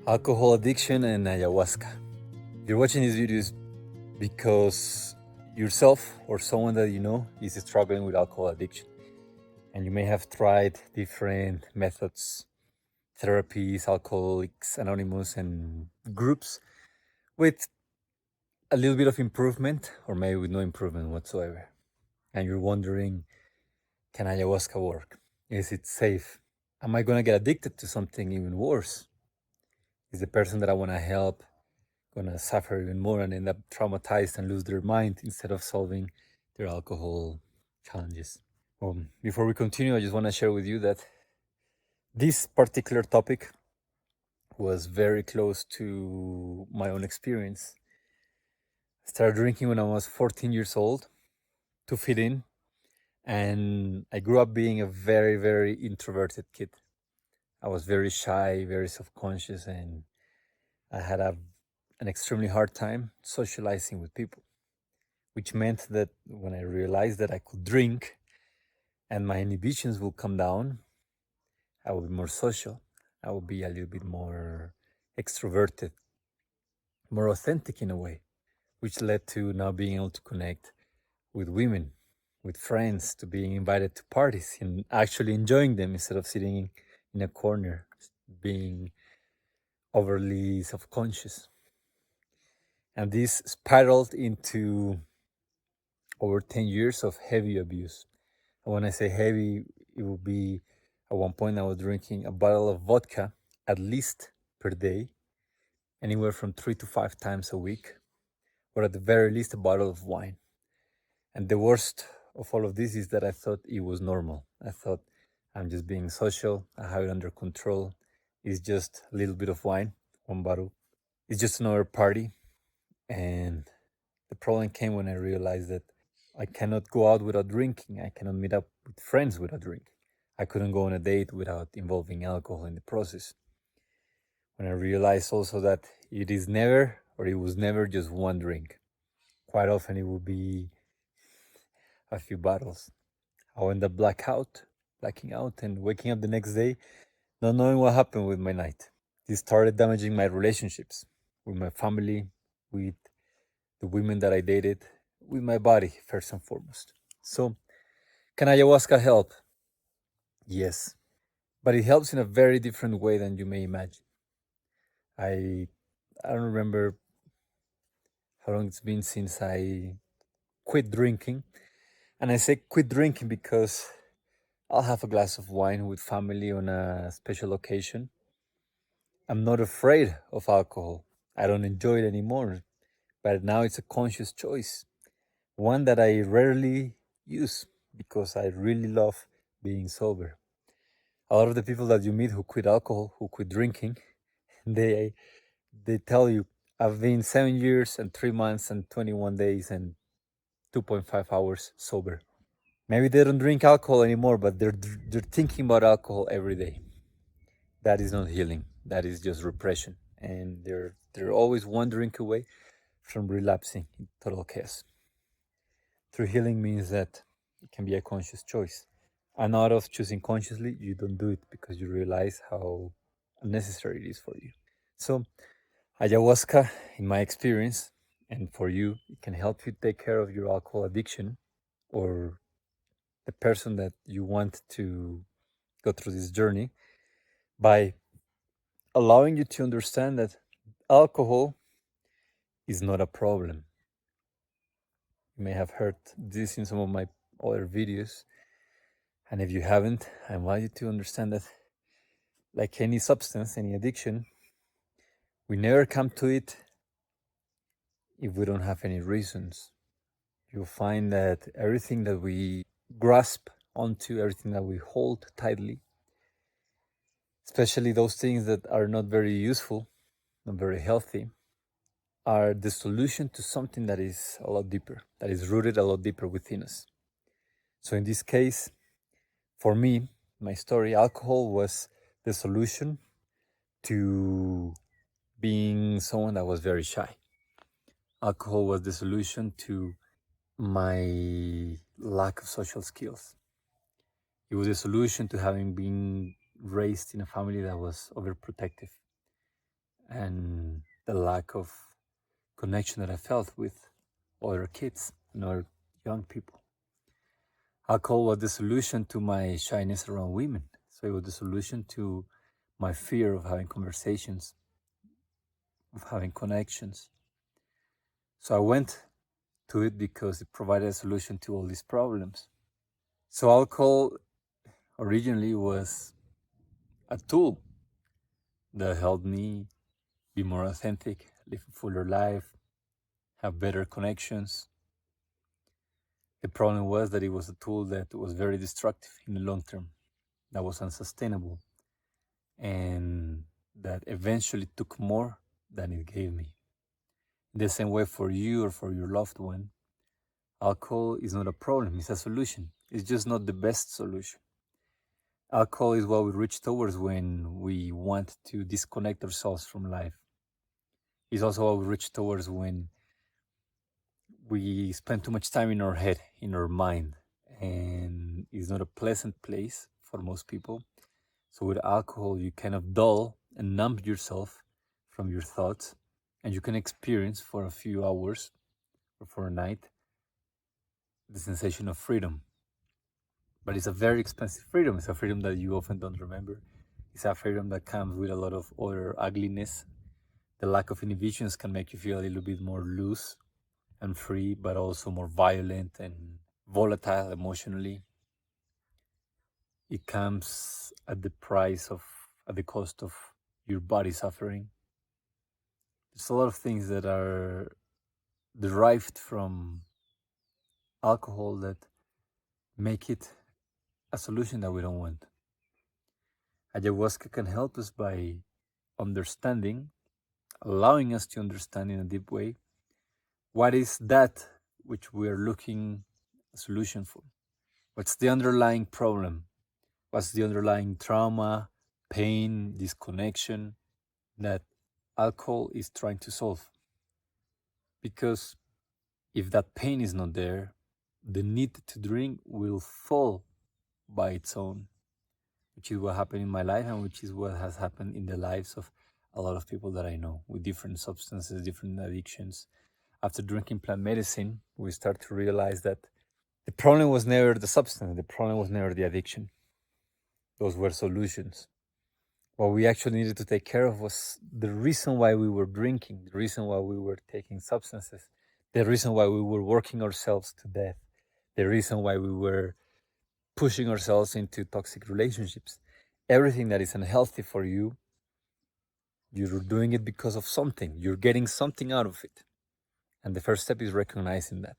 Alcohol addiction and ayahuasca. You're watching these videos because yourself or someone that you know is struggling with alcohol addiction. And you may have tried different methods, therapies, Alcoholics Anonymous, and groups with a little bit of improvement or maybe with no improvement whatsoever. And you're wondering, can ayahuasca work? Is it safe? Am I going to get addicted to something even worse? Is the person that I want to help gonna suffer even more and end up traumatized and lose their mind instead of solving their alcohol challenges? Before we continue, I just want to share with you that this particular topic was very close to my own experience. I started drinking when I was 14 years old to fit in, and I grew up being a very, very introverted kid. I was very shy, very self-conscious, and I had an extremely hard time socializing with people, which meant that when I realized that I could drink and my inhibitions will come down, I will be more social. I will be a little bit more extroverted, more authentic in a way, which led to now being able to connect with women, with friends, to being invited to parties and actually enjoying them instead of sitting in a corner, being overly self conscious. And this spiraled into over 10 years of heavy abuse. And when I say heavy, it will be at one point I was drinking a bottle of vodka at least per day, anywhere from 3 to 5 times a week, or at the very least a bottle of wine. And the worst of all of this is that I thought it was normal. I thought I'm just being social, I have it under control. It's just a little bit of wine, one bottle. It's just another party. And the problem came when I realized that I cannot go out without drinking. I cannot meet up with friends without drinking. I couldn't go on a date without involving alcohol in the process. When I realized also that it is never, or it was never just one drink. Quite often it would be a few bottles. I would end up blacking out, and waking up the next day not knowing what happened with my night. This started damaging my relationships with my family, with the women that I dated, with my body, first and foremost. So, can ayahuasca help? Yes, but it helps in a very different way than you may imagine. I I don't remember how long it's been since I quit drinking, and I say quit drinking because I'll have a glass of wine with family on a special occasion. I'm not afraid of alcohol. I don't enjoy it anymore, but now it's a conscious choice, one that I rarely use because I really love being sober. A lot of the people that you meet who quit alcohol, who quit drinking, they they tell you, I've been 7 years and 3 months and 21 days and 2.5 hours sober. Maybe they don't drink alcohol anymore, but they're thinking about alcohol every day. That is not healing. That is just repression, and they're always one drink away from relapsing in total chaos. True healing means that it can be a conscious choice. And out of choosing consciously, you don't do it because you realize how unnecessary it is for you. So, ayahuasca, in my experience, and for you, it can help you take care of your alcohol addiction or the person that you want to go through this journey by allowing you to understand that alcohol is not a problem. You may have heard this in some of my other videos. And if you haven't, I invite you to understand that, like any substance, any addiction, we never come to it if we don't have any reasons. You'll find that everything that we grasp onto, everything that we hold tightly, especially those things that are not very useful, not very healthy, are the solution to something that is a lot deeper, that is rooted a lot deeper within us. So in this case, for me, my story, alcohol was the solution to being someone that was very shy. Alcohol was the solution to my lack of social skills. It was a solution to having been raised in a family that was overprotective. and the lack of connection that I felt with other kids and other young people. Alcohol was the solution to my shyness around women. So it was the solution to my fear of having conversations, of having connections. So I went to it because it provided a solution to all these problems. So alcohol originally was a tool that helped me be more authentic, live a fuller life, have better connections. The problem was that it was a tool that was very destructive in the long term, that was unsustainable, and that eventually took more than it gave me. In the same way, for you or for your loved one, alcohol is not a problem, it's a solution. It's just not the best solution. Alcohol is what we reach towards when we want to disconnect ourselves from life. It's also what we reach towards when we spend too much time in our head, in our mind, and it's not a pleasant place for most people. So with alcohol, you kind of dull and numb yourself from your thoughts, and you can experience for a few hours or for a night the sensation of freedom. But it's a very expensive freedom. It's a freedom that you often don't remember. It's a freedom that comes with a lot of other ugliness. The lack of inhibitions can make you feel a little bit more loose and free, but also more violent and volatile emotionally. It comes at the cost of your body suffering. There's a lot of things that are derived from alcohol that make it a solution that we don't want. Ayahuasca can help us by understanding, allowing us to understand in a deep way what is that which we are looking a solution for. What's the underlying problem? What's the underlying trauma, pain, disconnection that alcohol is trying to solve? Because if that pain is not there, the need to drink will fall by its own, which is what happened in my life and which is what has happened in the lives of a lot of people that I know with different substances, different addictions. After drinking plant medicine, we start to realize that the problem was never the substance, the problem was never the addiction. Those were solutions. What we actually needed to take care of was the reason why we were drinking, the reason why we were taking substances, the reason why we were working ourselves to death, the reason why we were pushing ourselves into toxic relationships. Everything that is unhealthy for you, you're doing it because of something. You're getting something out of it. And the first step is recognizing that.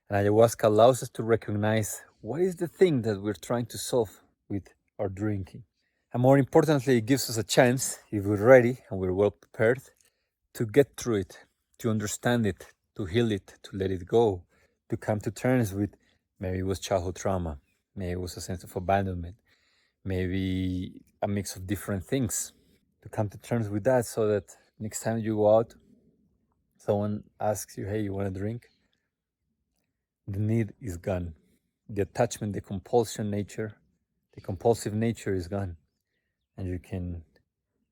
And ayahuasca allows us to recognize what is the thing that we're trying to solve with our drinking. And more importantly, it gives us a chance, if we're ready and we're well prepared, to get through it, to understand it, to heal it, to let it go, to come to terms with maybe it was childhood trauma, maybe it was a sense of abandonment, maybe a mix of different things, to come to terms with that so that next time you go out, someone asks you, hey, you want a drink? The need is gone. The attachment, the compulsion nature, the compulsive nature is gone. And you can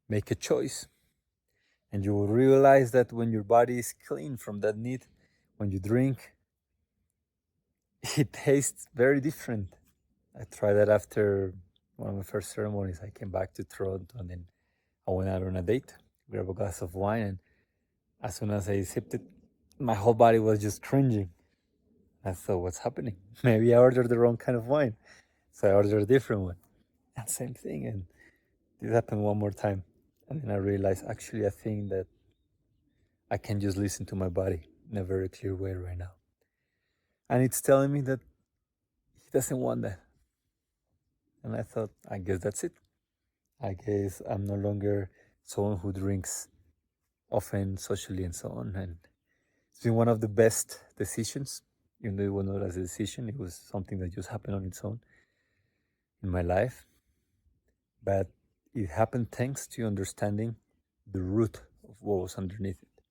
make a choice. And you will realize that when your body is clean from that need, when you drink, it tastes very different. I tried that after one of my first ceremonies. I came back to Toronto and then I went out on a date, grabbed a glass of wine, and as soon as I sipped it, my whole body was just cringing. I thought, what's happening? Maybe I ordered the wrong kind of wine. So I ordered a different one. And same thing. And this happened one more time. And then I realized, actually, I think that I can just listen to my body in a very clear way right now. And it's telling me that he doesn't want that. And I thought, I guess that's it. I guess I'm no longer someone who drinks often, socially, and so on. And it's been one of the best decisions, even though it was not as a decision, it was something that just happened on its own in my life. But it happened thanks to understanding the root of what was underneath it.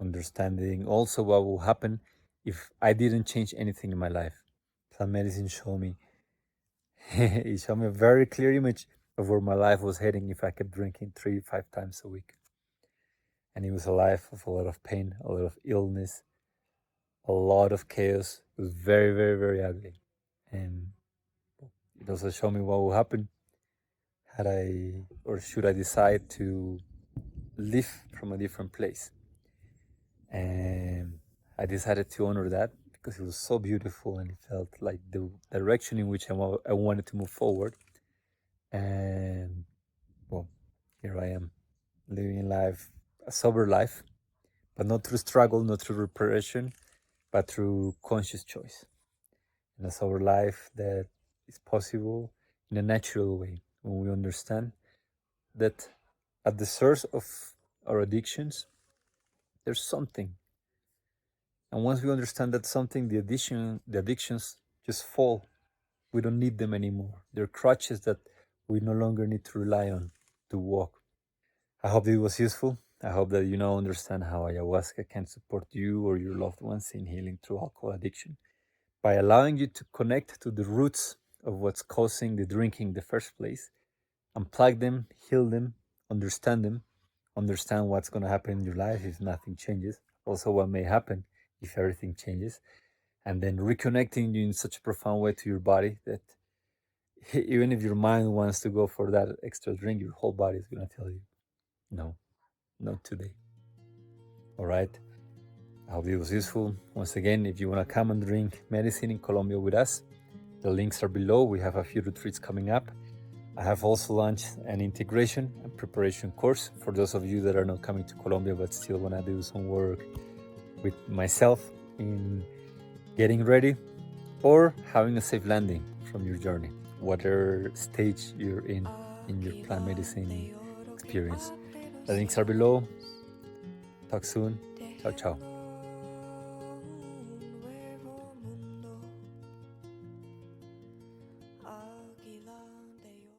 Understanding also what will happen if I didn't change anything in my life. Plant medicine showed me, it showed me a very clear image of where my life was heading if I kept drinking 3-5 times a week. And it was a life of a lot of pain, a lot of illness, a lot of chaos. It was very, very, very ugly. And it also showed me what will happen had I, or should I decide to live from a different place. And I decided to honor that because it was so beautiful and it felt like the direction in which I wanted to move forward. And well, here I am living life, a sober life, but not through struggle, not through repression, but through conscious choice. And a sober life that is possible in a natural way when we understand that at the source of our addictions, there's something. And once we understand that something, the addictions just fall. We don't need them anymore. They're crutches that we no longer need to rely on to walk. I hope it was useful. I hope that you now understand how ayahuasca can support you or your loved ones in healing through alcohol addiction by allowing you to connect to the roots of what's causing the drinking in the first place, unplug them, heal them, understand what's going to happen in your life if nothing changes, also what may happen if everything changes, and then reconnecting you in such a profound way to your body that even if your mind wants to go for that extra drink, your whole body is going to tell you, no, not today. All right. I hope it was useful. Once again, if you want to come and drink medicine in Colombia with us, the links are below. We have a few retreats coming up. I have also launched an integration and preparation course for those of you that are not coming to Colombia but still want to do some work with myself in getting ready or having a safe landing from your journey, whatever stage you're in your plant medicine experience. The links are below. Talk soon. Ciao, ciao.